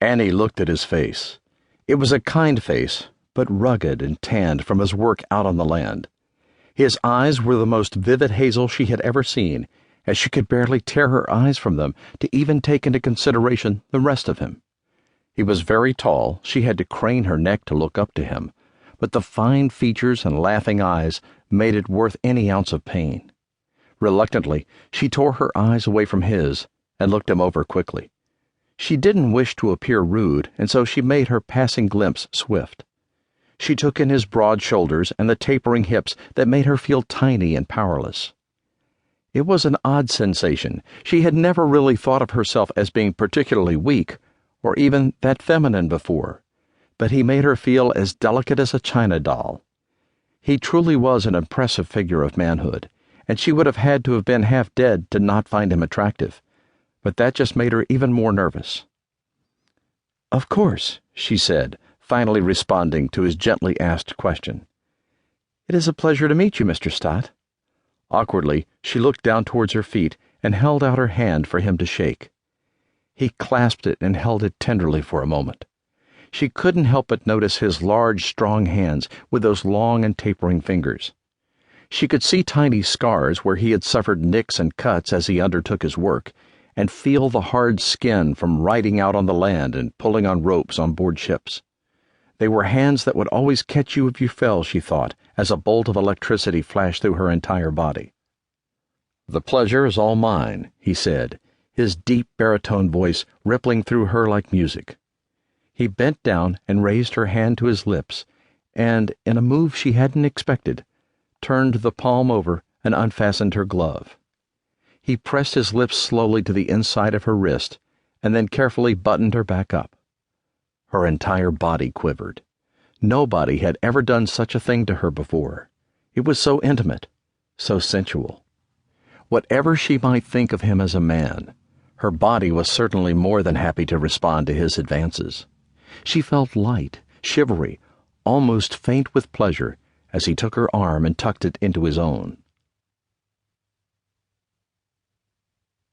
Annie looked at his face. It was a kind face, but rugged and tanned from his work out on the land. His eyes were the most vivid hazel she had ever seen, as she could barely tear her eyes from them to even take into consideration the rest of him. He was very tall. She had to crane her neck to look up to him, but the fine features and laughing eyes made it worth any ounce of pain. Reluctantly, she tore her eyes away from his and looked him over quickly. She didn't wish to appear rude, and so she made her passing glimpse swift. She took in his broad shoulders and the tapering hips that made her feel tiny and powerless. It was an odd sensation. She had never really thought of herself as being particularly weak, or even that feminine before, but he made her feel as delicate as a china doll. He truly was an impressive figure of manhood, and she would have had to have been half dead to not find him attractive, but that just made her even more nervous. "Of course," she said, finally responding to his gently asked question. "It is a pleasure to meet you, Mr. Stott." Awkwardly, she looked down towards her feet and held out her hand for him to shake. He clasped it and held it tenderly for a moment. She couldn't help but notice his large, strong hands with those long and tapering fingers. She could see tiny scars where he had suffered nicks and cuts as he undertook his work, and feel the hard skin from riding out on the land and pulling on ropes on board ships. They were hands that would always catch you if you fell, she thought, as a bolt of electricity flashed through her entire body. "The pleasure is all mine," he said, his deep baritone voice rippling through her like music. He bent down and raised her hand to his lips, and, in a move she hadn't expected, turned the palm over and unfastened her glove. He pressed his lips slowly to the inside of her wrist, and then carefully buttoned her back up. Her entire body quivered. Nobody had ever done such a thing to her before. It was so intimate, so sensual. Whatever she might think of him as a man, her body was certainly more than happy to respond to his advances. She felt light, shivery, almost faint with pleasure as he took her arm and tucked it into his own.